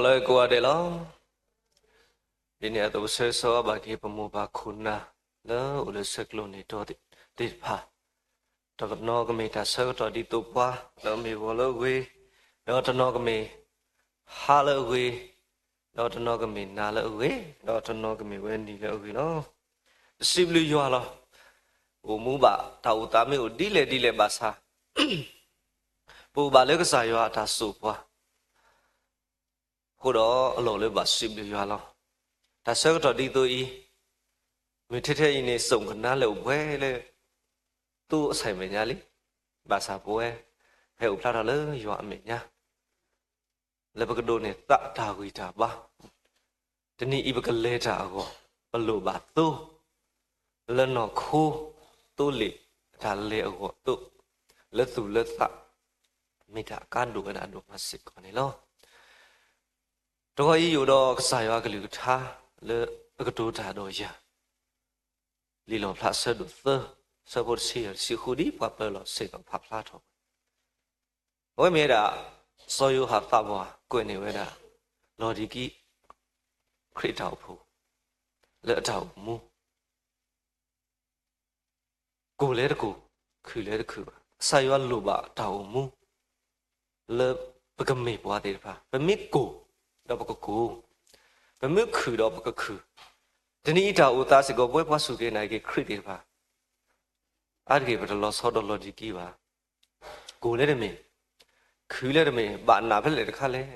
lời của đây lo đi nè tôi sẽ so bài thi bằng một bài khôn na lỡ ở đây sẽ luôn này cho đi phá cho cái nó cái mình ta sơ cho đi tụ qua lỡ mình vào lỡ quê đó cho nó cái mình ha lỡ quê đó cho nó cái mình na lỡ quê đó cho nó cái mình quên đi lỡ quê nó xịp lưu doa lo u mu ba tàu ta mới đi lệ bà sa bu ba lỡ cái sai doa ta sụp qua hồi đó lộ lên bà xịp lưu doa lo ta sơ cho đi tôi mình thế này sống cái na lỡ quê lên tu sai mình nhà lý bà sa bố hiểu ra là lỡ doa mình nha là cái đồ này tạ ta gửi ta ba thế này ít cái lệ ta go bà lộ bà tu lần nó khô tu lệ ta lệ go tu lỡ tu lỡ tạ mình đã can đủ cái đã đủ mà xịt còn này lo rồi ý dụ đó sai vào cái lưỡi tha lỡ cái đồ ta đồ gì lý luận phát sơ đủ sơ bột xì khu đi qua bờ lọ xì bằng pháp phát thôi với mẹ đã soi yêu hạt pháp vào quên này với đã lo đi kỹ khởi đầu phụ lỡ đầu mu cô lấy được cô khử lấy được khử sai vào lụa bả đầu mu lỡ bậc cái mì bỏ đi phải bậc mì cô đó bậc cô bậc mì khử đó bậc khử thế này đầu ta sẽ có với quá số cái này cái khử đi phải ai cái phải lo sau đó lo đi kỹ vào cô lấy được mì khử lấy được mì bạn nào phải lấy được khá lấy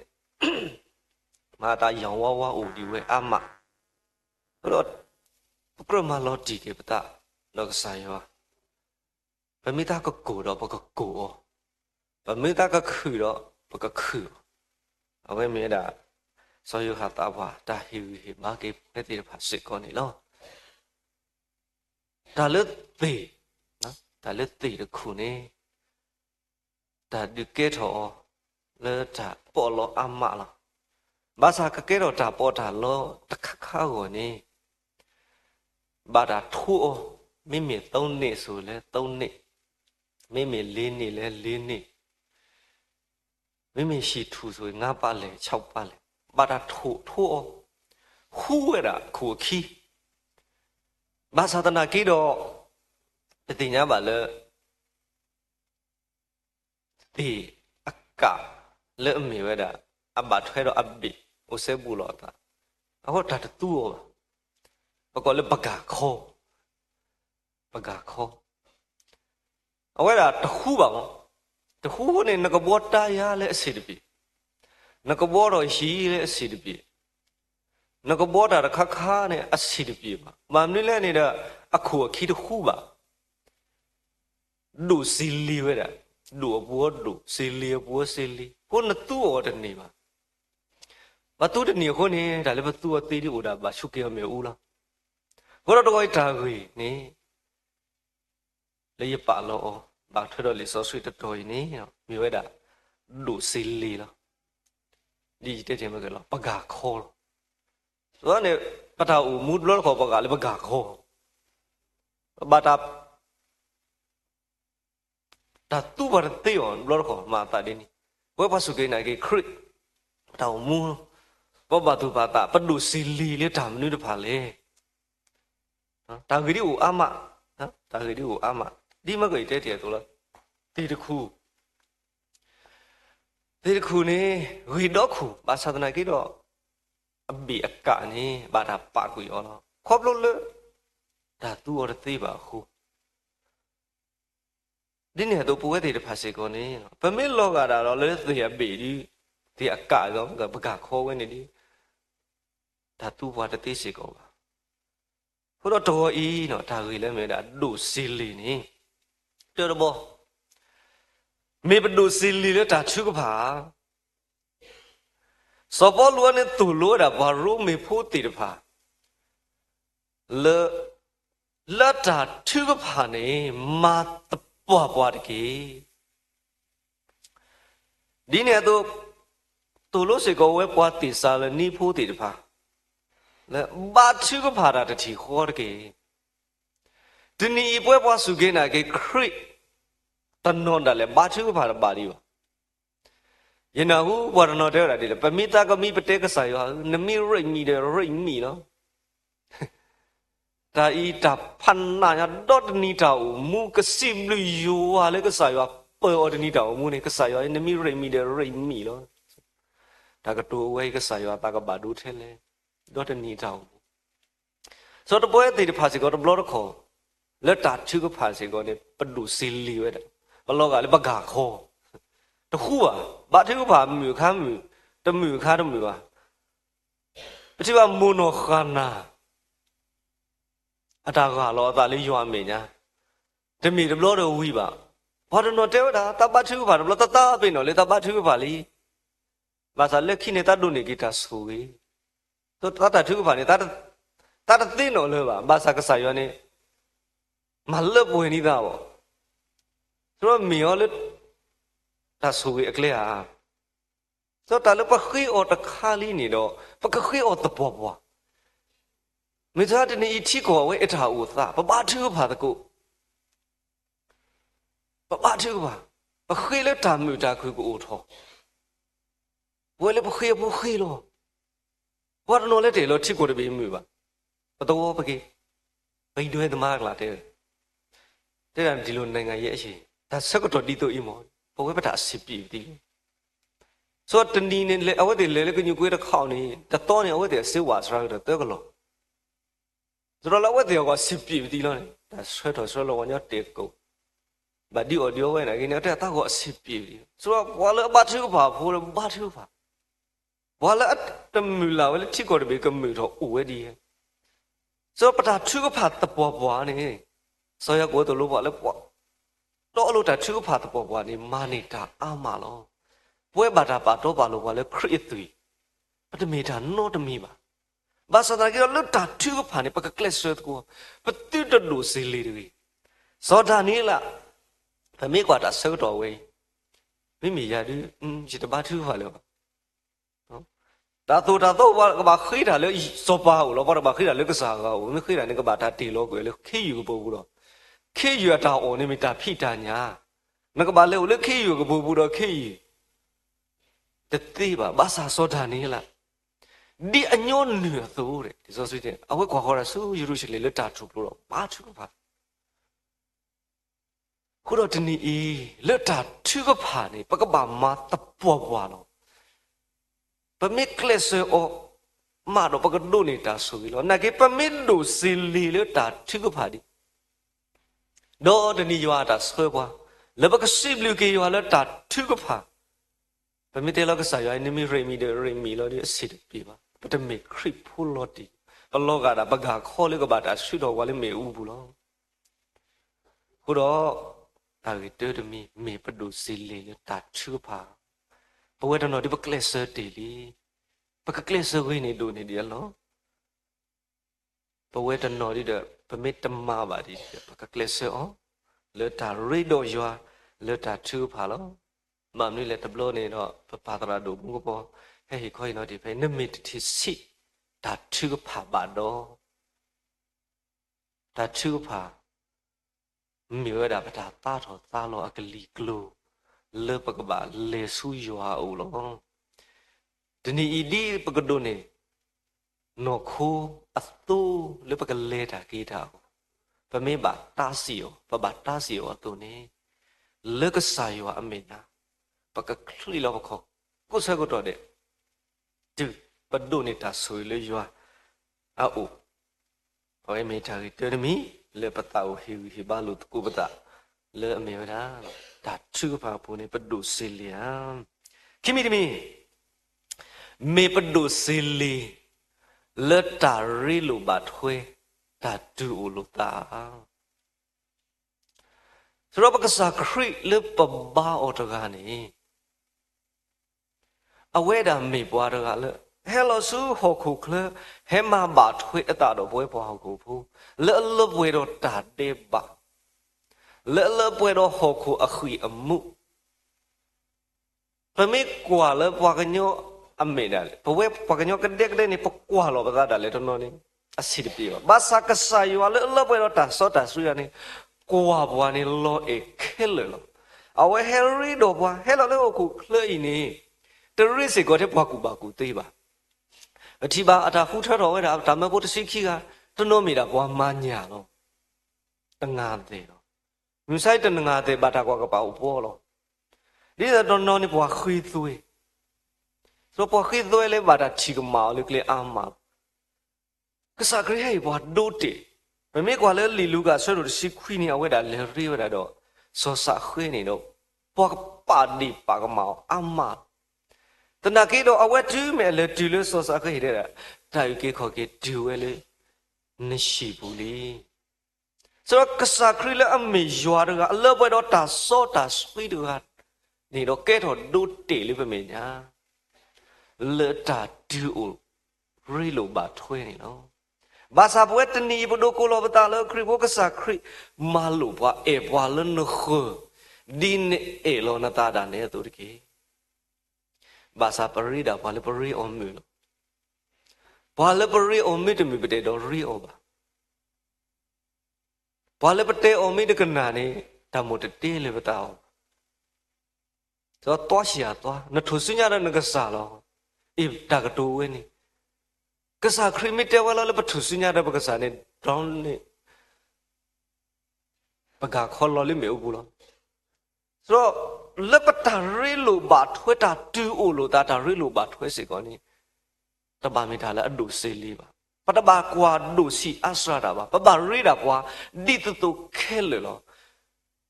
mà ta giống quá ủ đi về am mà đó cái mà lo đi cái ta nó sai vào và mấy ta có cổ đó có cổ và mấy ta có khử đó có khử ở bên mấy đã so yêu hạt ta vào ta hiểu ba cái gì phải sự con này lo ta lướt tỉ ta lướt tỉ được khử này ta được kết hợp lướt ta bỏ lo am mà lo bà sa cái kết hợp ta bỏ ta lo ta khá rồi nè bà đã thua mấy miền tây nè rồi lên tây nè mấy miền lên nè lên nè mấy miền xì thu rồi ngã ba lệ chọc ba lệ bà đã thua khu đã khu khí bà sa tana cái đó thì nhá bà lỡ thì cả lỡ mì vậy đã bà thuê đó bị ô xe bù lọ ta họ trả được tua bà gọi là bà gà kho ở đây là khu bảo khu này nó có bó tay á lẽ xịt bị nó có bó rồi xí lẽ xịt bị nó có bó ra khá này á xịt bị mà mình lên này là khu khi được khu bảo đủ xì li vậy đó đủ búa đủ xì li con nó tua ở đây này mà tua được nhiều con này đã lấy bắt tua tì đi ủa đã bà chúc kia mèo u lắm có đó đôi trà gửi nè lấy bà lo bà thuê rồi lấy số suy tất rồi nè như vậy đã đủ xì lì lo đi tới thì mà cái lo bà gà khô đó này bắt đầu mút lót khô bà gà lấy bà gà khô bà ta tu bà tê on lót khô mà tại đây nè với bà số cái này cái khrit đầu mua bà tu bà ta bắt đủ xì lì lấy làm như được phải lấy ta gửi đi ủ am ạ ta gửi đi ủ am ạ đi mà gửi tới thì tôi là đi được khu này gửi đó khu bà sao này cái đó bị cả này bà đã bạc gửi nó khóc luôn nữa đã tu ở đây bà khu đi này tôi bố thì được phải con này phải mấy lo cả đó lấy thì bị đi thì cả đó cả khô cái này đi đã tu vào đây sẽ có hôm đó tôi ý nó ta gửi lên mình đã đủ xì lì nè chưa đâu bố mình bắt đủ xì lì nữa ta chưa có phá sau đó luôn nên tủ lúa đã vào rú mình phô tì được phá lỡ ta chưa có phá nè mà tập bỏ được kì đi nè tôi tủ lúa sẽ có với bỏ tì sao là ni phô tì được phá là ba chưa có phá ra thì khó được kì thì ni bữa qua sự kiện này cái khrit tân non đã là ba chưa có phá ra ba đi Yenahu warno dera dile pamita kami peteka sayo nemi remi de remi lo ta i ta panna ya dot ni ta mu ka sim lu yu wa le ka sayo pe o de ni ta mu ne ka sayo nemi remi de remi lo ta ka tu wei ka sayo ta ka ba du the le dot ni ta so to boy de phasi ko to blo ko le ta chu ko phasi ko ne padu sili we da blo ga le ba ga khoတခုပါဘာတိကဘာမြူခမ်းမြူတမြူခါတမြူပါပတိပါမိုနိုခနာအတာကလောအတာလေးရွာမေညာတမီတဘလို့တော့ဝီပါဘာတနော်တဲဝတာတပတ်တိကဘာတဘလို့တတအပိနော်လေတပတ်တိကဘာလီဘာသာလက်ခိနေတတ်လို့နေကိတာဆူဝေတော့တတတိကဘာနေတတသိနော်လေပါဘာသာကစားရွာနေမလပွေနေတာပေါ့ဆိုတော့မီရောလေta suy ekle a so ta le pa khi o ta khali ni do pa ka khi o ta po po me tha de ni I thi ko we atha u sa pa ba thu pha ta ko pa ba thu ba pa khi le ta mu ta khu ko o tho we le pa khi lo wa no le de lo thi ko de bi mu ba pa to pa ki bai dwe ta ma la de dan di lo nai ngai ye a shi ta sak ko di to I moဘဝပတာစစ်ပြီဒီဆိုတနီနေလေအဝတ်တွေလေကညွကွေးတဲ့ခေါင်းနေတတော်နေအဝတ်တွေစေဝါစရာတော့ကလို့ဆိုတော့အဝတ်တွေကစစ်ပြီဒီလို့ဒါဆွဲတော့ဆွဲလို့ဝညတေကုဘာဒီအော်ဒီယိုဝဲနေကိနေတဲ့တာကိုစစ်ပြီဆိုတော့ဘာလဲဘာသူဘာဖိုးဘာသူဘာလဲတမူလာဝဲချစ်ကိုတဘေကမူတော့ဦးဝဲဒီဆိုပတာသူကဖတ်တပေါ်ပွားနေဆိုရကိုတို့လို့ဘာလဲပွားတော့လို့တာသူဖာတပေါ်ပွားနေမာနေတာအာမလောပွဲဘာတာပါတော့ပါလို့ဘာလဲခရစ်သွီပတမေတာနောတမီပါဘာသာတာကလွတ်တာသူဖာနေပကကလစ်ဆွတ်ကိုပတိတလူစီလီတွေစောဒာနီလာဖမေကွာတာဆောတော်ဝေးမိမိရဒီဒီတပါသူဖာလို့နော်တာတော့ဘာခိတာလဲစောပါလို့ဘာခိတာလဲကစားကောမခိတာနေကဘာတာတီလို့ကိုလေခိယူပို့ဘူးတော့ခေယူတာအော်နေမိတာဖိတာညာငကဘာလေလေခေယူကဘူဘူးတော့ခေယူတတိပါဘာသာစောတာနေလားဒီအညောနွေသို့တဲ့ဒီဆိုဆွေးတဲ့အဝဲခွာခေါ်ရဆူယူရုရှိလေလက်တာထူလို့တော့ဘာထူပါခုတော့တနီအေးလက်တာထူကဖာနေပကဘာမတပွားပွားတော့ပမေကလဆောမတော့ပကဒိုနေတာဆိုပြီးတော့နကေပမေဒိုစီလီလက်တာထူကဖာဒီတော့တနီရွာတာဆွဲပွားလဘကစီဘလူကေရွာလက်တာထူကဖာပမေတေလောကဆာရွာနေမီရေမီdeရေမီလို့ဒီအစစ်ပြပါပတမေခရစ်ဖူလို့ဒီဘလောကတာပကခေါ်လေကဘာတာဆွတော်ဝါလေမေဦးဘူးလို့ခုတော့ဒါဝိတေတမီမေပဒုစီလေလက်တာထူကဖာဘဝတနော်ဒီပကလက်ဆာတီလီပကကလက်ဆာဝိနေဒိုနေဒီလောဘဝတနော်ဒီတဲ့ပမေတမပါဒီပကကလက်ဆာအောလက်တာရေဒိုရွာလက်တာထူဖာလို့မမ်နီလက်တဘလို့နေတော့ပါတရာဒိုဘူးကပေါ်ဟဲ့ခေါ်ရင်တော့ဒီဖေနမီတီစီဒါထူဖာပါတော့ဒါထူဖာမြေဒါပတာတာတော်သားလို့အကလီကလိုလေပကဘာလေဆူရွာဦးလို့ဒီနီအီဒီပကဒိုနေနော်ခိုအတူလေပကလေတာကေတာပမေဘာတာစီယောပဘာတာစီယောအတူနေလေကဆာယောအမေနာပကခလီလောခေါကိုဆကောတော့တဲ့ဒီပဒိုနေတာဆွေလေရွာအိုဟောမေတာရီတမီလေပတာဟီဟီဘာလုကုပတာလေအမေရာဒါချူပါပူနေပဒုစီလီယခိမီတမီမေပဒုစီလီလက်တာရီလိုဘတ်ခွေဒါဒူလိုတာဆိုတော့ပကစားခရိလေပဘာအော်တကနေအဝဲတာမေပွားတော့ကလေဟဲလိုဆူဟောခုခလဟဲမဘတ်ခွေအတာတော့ဘွဲပွားဟောခုဖူလေလဘွဲတော့တာတေဘာလေဘွဲတော့ဟောခုအခီအမှုပမေကွာလေပွားကညောအမေဒါလေဘဝပကညောကတဲ့ကတဲ့နေပကွာလောပဒါလေတော့နေအစီတပြေဘာသာကဆာယောလေလဘွဲတော့တာစောတာဆူရနေကွာဘွားနေလောအဲခဲလေလောအဝဲဟယ်ရီတော့ဘွားဟဲလောလေခုခလေနေ terrorist ကိုတဲ့ဘွားကူပါကူသေးပါအထီပါအတာခုထတော်ဝဲတာဒါမဲ့ဘုတရှိခိကတနိုးမီတာဘွားမညာတော့တငါသေးတော့မြဆိုင်တငါသေးဘာတာကွာကပါဦးပေါ်လို့ဒီတော့နော်နေဘွားခွေးသွေးဆိုဘွားခွေးသွေးလေဘာတာချီကမောလေကလေအာမကစားခရီးဟဲ့ဘွားဒိုတေမမေကွာလေလီလူကဆွဲလို့ရှိခွေးနေအဝဲတာလေရီဝဲတာတော့စောစာခွေးနေတော့ဘွားပါဒီပါကမောအာမတနာကေတော့အဝဲတူးမယ်လေတူလို့စောစာခွေးတဲ့တာယူကေခေါ်ကေတူဝဲလေမရှိဘူးလေဆိုတော့ကစားခရီးလေအမေရွာကအလောပွဲတော့တာစောတာဆွေးတော့နေတော့ကဲတော့ဒိုတေလေးပဲမညာလေတာတူရီလိုပါထွေးနေနော်ဘာသာပွဲတနီဘဒိုကိုလောဘတာလခရီဘကစားခရီမာလိုပွားအေပွားလနခဒီနေအေလောနတာဒါနေတူတကေဘာသာပရိဒါဘာလပရိအုံမီလောဘာလပရိအုံမီတမီပတေတော့ရီအောပါဘာလပတေအုံမီတကနာနေတမိုတတေလေဘတာဆိုတော့ရှာတော့နထုစညာရနကစားလောအေတာကတူဝဲနေကစားခရီမီတဲဝလာလပထုစညာရဘကစားနေဒေါင်းနေပကခေါ်လော်လိမေဦးဘူးလောဆိုတော့လပတာရီလိုဘာထွဲတာတူအိုလိုတာတာရီလိုဘာထွဲစေကောနီတဘာမီတာလာအဒုစေလီပါပတဘာကွာဒုစီအစရာတာပါပဘာရီတာကွာဒီတတူခဲလေလော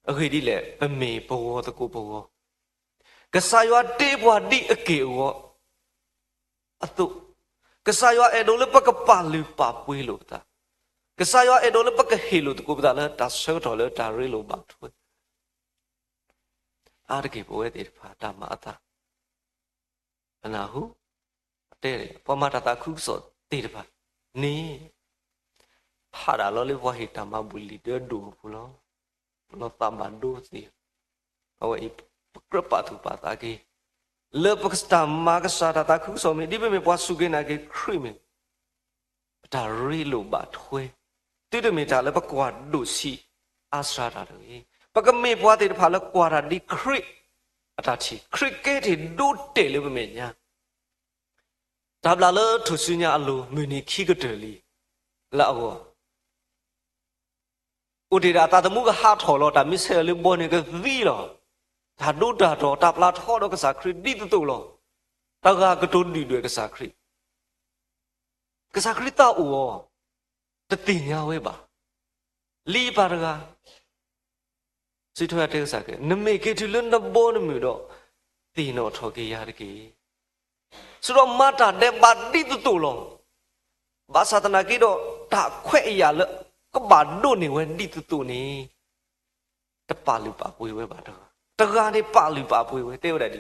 အခုဒီလေပမေဘောတကူဘောကစားရွာတေးဘွားဒီအကေဝအတုကစားရွာအဲ့ဒိုလပကပါလူပါပွေးလို့တာကစားရွာအဲ့ဒိုလပကဟေလို့တကူပတာလာတာဆောတော်လေတာရီလိုဘာထွဲအားတကေဘဝဲတဲ့ဖာတာမအတာအနာဟုတဲ့ပမတာတာခုစောတေတဖာနေဖာရာလောလေဝဟိတမဘူလီတဲ့ဒူဘူးလောလောတမန်ဒူစီအဝဲကရပါသူပါတာကေလေပကစတာမာကစားတာခုစောမီဒီပေမေပွားစုကေနာကေခရီမေတာရီလိုဘာထွေတိတမီတာလေပကွာဒူစီအာစရာတာလေပကမေဘွားတဲ့ဖာလကွာရာဒီခရစ်အတာချီခရစ်ကဲတီဒုတေလေပမေညာဒါဘလာလထုစညာအလိုမီနီခိကတယ်လီလာအောဥဒေတာတာတမှုကဟာထော်လို့ဒါမစ်ဆယ်လေးဘောနေကသီလောဒါဒုတာတော့ဒါဘလာထော်တော့ကစားခရစ်ဒီတူလောတကာကတုန်ဒီတွေကစားခရစ်တာအိုတတိညာဝဲပါလီပါရကစိထွတ်တဲ့စားကေနမေကေတူလနဘောနမီတော့တီနောထော်ကေရတကေဆိုတော့မတာတဲ့ဘာတိတူလောဘာသာတနာကေတော့ဒါခွဲ့အရာလကဘာဒိုနေဝဲတိတူနေတပါလူပါပွေဝဲပါတော့တကားနေပါလူပါပွေဝဲတဲ့ရတဲ့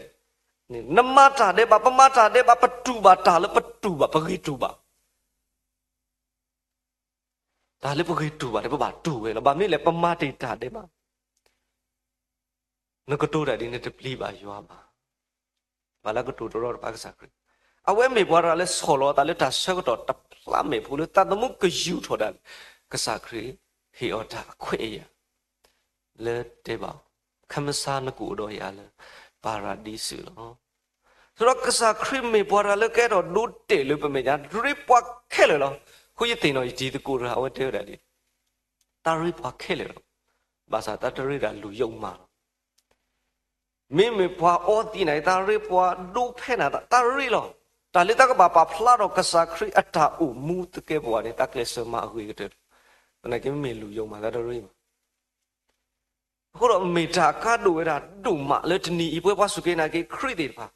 နမတာတဲ့ဘာပမတာတဲ့ဘာပတူဘာတာလပတူဘာပဂိတူဘာဒါလည်းပဂိတူဘာတဲ့ဘာတူဝဲလဘာမေလေပမတေတာတဲ့ဘာနကတိုတာဒီနဲ့တပလီပါရွာပါဘာလကတိုတော့ပါကစားခရအဝဲမေဘွားရလဲဆော်လောတာလဲတာဆက်တော့တပလာမေဘူးလဲတတ်မှုကယူထော်တာကစားခရဟီအော်တာခွေရလဲတဲ့ပါခမစားနကူတော့ရလဲပါရာဒီစီလောဆိုတော့ကစားခရမေဘွားရလဲကဲတော့ဒုတေလို့ပမေညာဒရိပွားခဲလေလောခုရတင်တော့ဒီတကူရအဝဲတဲ့တယ်တာရိပွားခဲလေလောဘာသာတတရိတာလူယုံမှာမေမေပွားအော်တီနိုင်တာရိပွားဒုဖဲနာတာရိလောတာလီတကဘာပါဖလာတော့ကစားခရအတာအူမူတကေပွားနေတာကလေဆမအဝေးတဲ့တနကေမေလူယုံမှာတာရိမှာခုတော့မေတာကဒိုရတာဒုမလေတနီအပွဲပွားစုကေနာကေခရတေပါ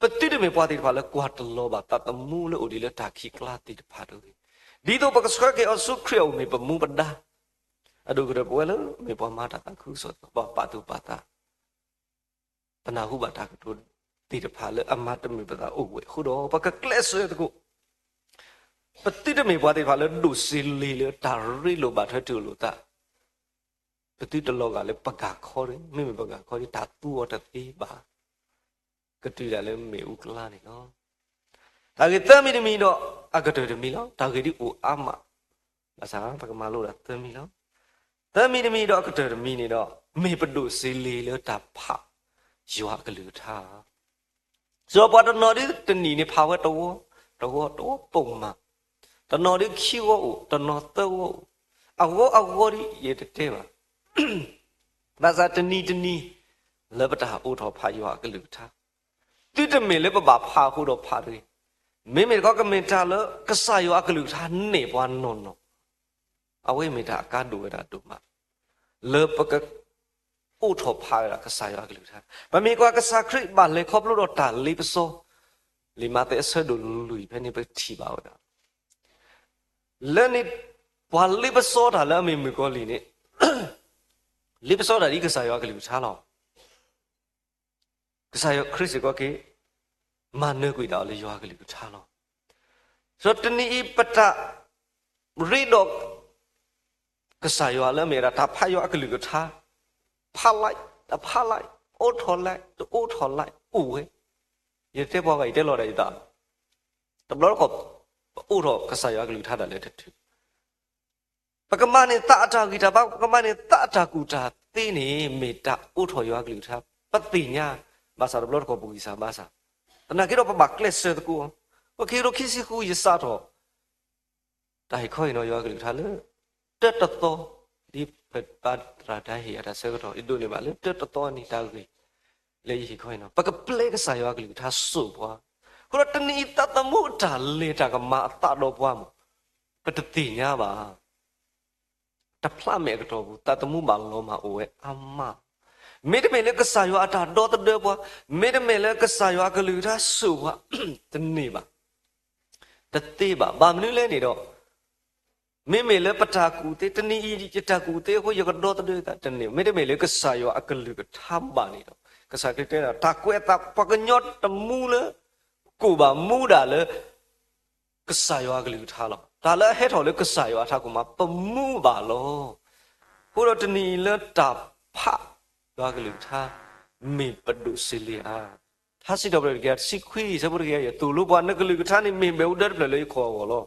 ပတိတမေပွားတေပါလေကွာတလောပါတတမူလေအိုဒီလေတာခိကလာတေပါတော့ဒီတော့ပကစခကေအဆုခရမေပမူပဒါအဒုကရပွဲလေမေပွားမာတာခုစောပါပါတူပါတာတနာဟုဘာတာကတို့တိတဖာလေအမတ်မေပတာအိုဝဲခုတော့ပကကလက်ဆွဲတကူပတိတမေပွားတေပါလေဒုစီလီလေတာရီလိုဘာထတူလို့တာပတိတလောကလေပကခေါ်တယ်မေပကခေါ်တာတူော်တတိပါကတိရလေမေဥကလာနေနော်ဒါကေတမီတမီတော့အကတော်တမီလောဒါကေဒီအိုအမဘာသာပကမလို့တာတမီလောတမီတမီတော့အကတော်တမီနေတော့မေပဒုစီလီလေတာဖာရွာကလူထား ဆိုတော့တနော်ဒီတနီနေဖာဝဲတော့ပုံမှာတနော်ဒီခီဝတနော်တော့အဝဒီရတဲ့ပါဘာသာတနီလေပတာအိုထောဖာယောကလူထားတိတမေလေပပါဖာခုတော့ဖာတွေမေမေကောကမေတာလကဆာယောကလူထားနေပွားနော်အဝိမေတာအကားတူရတာတူမှာလေပကအိုထောဖာရကဆာယောကလူထားဗမေကွာကဆာခရစ်ဘာလေခေါပလို့တော့တာလေပစောလီမာတဲ့ဆဒူလူဖဲနေပဲတီပါတော့လဲနေဘာလေပစောတာလဲမေမေကောလီနေလေပစောတာဒီကဆာယောကလူထားလောကစားရခရစ်ကောကေမာနကွေတော်လေရွာကလေးကိုထားလို့ဆိုတနီပတရီဒိုကစားရလည်းမေရာတာဖာယောကလေးကိုထားဖာလိုက်အိုထော်လိုက်အိုဝဲရတဲ့ဘောကရတဲ့လော်တယ်တာတဘလောကအိုထော်ကစားရကလေးထားတယ်လေတဲ့ပကမနေတာအတာဂီတာပကမနေတာအတာကူတာတင်းနေမေတာအိုထော်ရွာကလေးထားပတိညာMasa belum kau pergi sama masa. Tanah kira apa bakles setuku. Oke kira kisi ku yesa to. Dah kau ini ya kalau thale. Tertentu di tempat radai ada sesuatu itu ni malu tertentu ni tahu ni. Lagi kau ini. Pakai play ke saya kalau thale supa. Kalau tani ita temu dah le dah kemak tak dopuam. Pedetinya bah. Tak pelan ke tu. Tak temu balom oe amma. Mede mele ke sayo ada dot de bo mede mele ke sayo ke lu da su ba tni ba tati ba mnu le ni do me mele pata ku te tni i ji ta ku te ko yo ke dot de ta tni mede mele ke sayo ke lu ke tham ba ni do ke sa ke te ta kwe ta pa ke nyot temu le ku ba mu da le ke sayo ke lu tha lo da le he tho le ke sayo tha ku ma pa mu ba lo ko do tni le ta pha đó cái lượng tha mình bắt đầu xử lý tha sĩ đâu cái sĩ khuy sao bây giờ tụ lúc quan nó cái lượng tha này mình béo đất là lấy khó rồi lo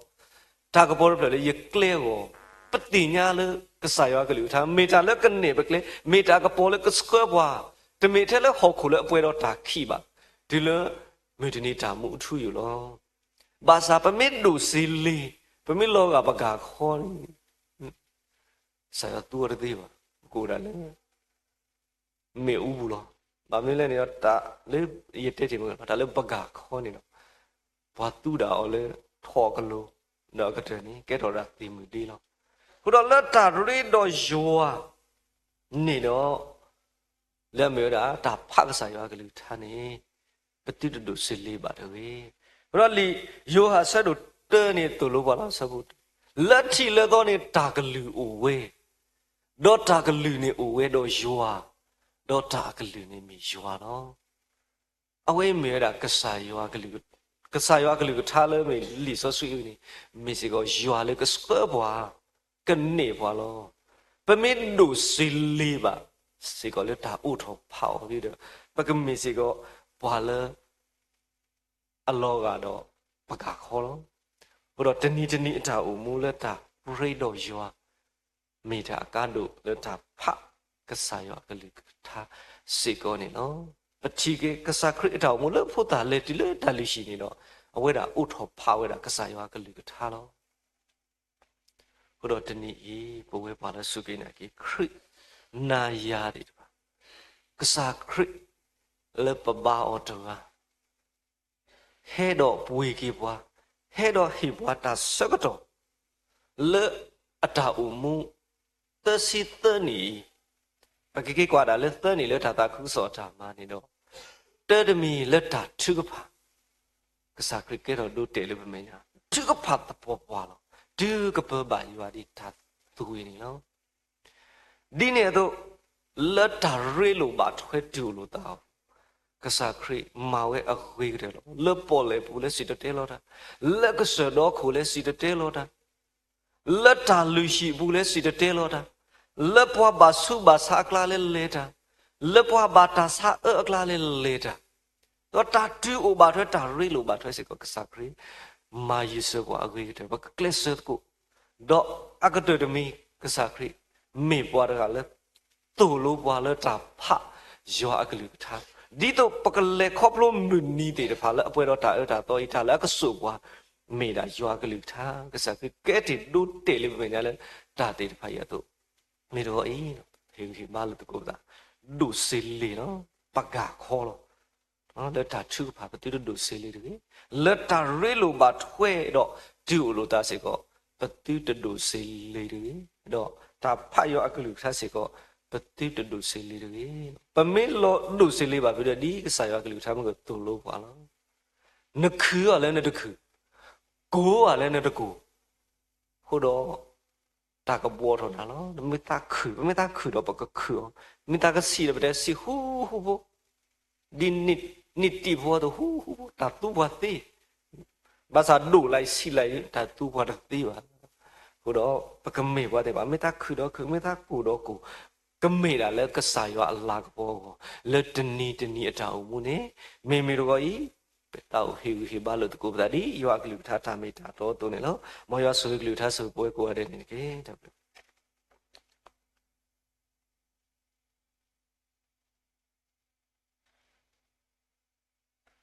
tha cái bor là lấy giật clear rồi bất tì nha lơ cái sai vào cái lượng tha mình ta lấy cái nề bực lấy mình ta cái bor lấy cái square qua thì mình thấy lấy học khổ lấy quay đó ta khi bà thì lơ mình thì ta muốn chui rồi lo bà sa bà mình đủ xử lý bà mình lo gặp bà cả khó sai vào tua đi mà cô đã lấy me ubu lo ba me le ni ta le ye te ti mo ta le baga kho ni lo ba tu da o le tho ka lo no ka te ni ke tho da ti mu di lo hu do le ta ri do yo ni do le me da ta pha ka sa yo ka lu tha ni pa ti du se le ba de we hu do li yo ha sa do te ni tu lo ba la sa bu le ti le do ni ta ka lu o we do ta ka lu ni o we do yo đó ta cái lưỡi này mình xóa nó, ông ấy mới đã cái sai xóa cái lưỡi thà lỡ mình lý số suy này, mình sẽ có xóa lưỡi cái square bòa, cái nề bòa lo, bây mình đủ xử lý bà, sẽ có lưỡi ta út học phao đi được, bây giờ mình sẽ có bòa lỡ, alo gà đó, bà cả khó lắm, bây giờ chân ni ta mua lưỡi ta, rơi đồ xóa, mình đã cả đủ lưỡi ta phá cái sai vào cái lưỡi tha sĩ con này nó bất chi cái sa khrit đầu một lớp phô tả lệ thì lệ ta lì xì này nó ở đây đã út hộp phao đây đã cái sai vào cái lưỡi tha đó cái đó tên này bố với bà đã suy nghĩ này cái khrit na ya đấy cái sa khrit lớp ba ở trong à hết đó bùi kia qua hết đó hi qua ta sợ cái đó lớp ta umu tơ si tơ nỉ cái quả đã lên tới này lên ta cũng sợ trả mà này đó tới đây mình lên trả chưa có phải cái sao cái đó đủ tệ lên mình nhá chưa có phải tập bộ vào nó chưa có bơ bài vào đi trả tuổi này nó đi này đó lên trả rơi lù bát hơi tiêu lù tao cái sao màu cái ở quê cái đó lên bỏ lại phụ lên xịt tê lo đó lên cái sợ đó khổ lên xịt tê lo đó lên trả lùi xị phụ lên xịt tê lo đó lepwa basu basa klale leta lepwa bata sa klale leta to ta tu o ba thwe ta ri lo ba thwe se ko kasakri ma yisu ko agri te ba klese ko do akademi kasakri me bwa da le tu lo bwa le ta pha yo akli tha ဒီတော့ပကလေခေါပလို့မနီတဲ့ဖာလဲအပွဲတော့တာအဲ့ဒါတော့ဤထားလဲကဆုကွာမေတာရွာကလူထားကစားကဲတီဒုတေလေးပဲညာလဲတာတဲ့ဖာရတော့မေတော့အေးဟေဟေမလို့တကူတာဒုစီလီနော်ပကခေါ်လို့နော်လက်တာချူဖာပတိဒုစီလီတွေလက်တာရဲလိုပါထွဲတော့ဒီလိုတာစေကောပတိဒုစီလီတွေတော့တာဖတ်ရအကလူထားစေကောပတိတဒုစေလီတွေပမေလောဒုစေလီပါပြီးတော့ဒီအစာရကလူထားမကိုတူလို့ပါလားနခူရလည်းနဲ့တခူကိုရလည်းနဲ့တကူဟိုတော့တာကဘောထော်တာနော်မေတာခူတော့ပကခူမေတာကစီရတဲ့စီဟူဟူဒီနစ်တီဘောတော့ဟူတာတူဘာတိဘာသာဒူလိုက်စီလိုက်တာတူဘာတိပါဟိုတော့ပကမေဘာတဲ့ပါမေတာခူတော့ခူမေတာကူတော့ကူကမေတာလဲကစားရအလာကပေါ်လက်တနီအတောင်မှုနေမေမေတော့ဤတောက်ဟေဘာလို့တကူပတာဒီယောကလူထားတာမေတာတော့တုံးနေလို့မောရဆူကလူထားဆူပွဲကိုရတဲ့နေကေ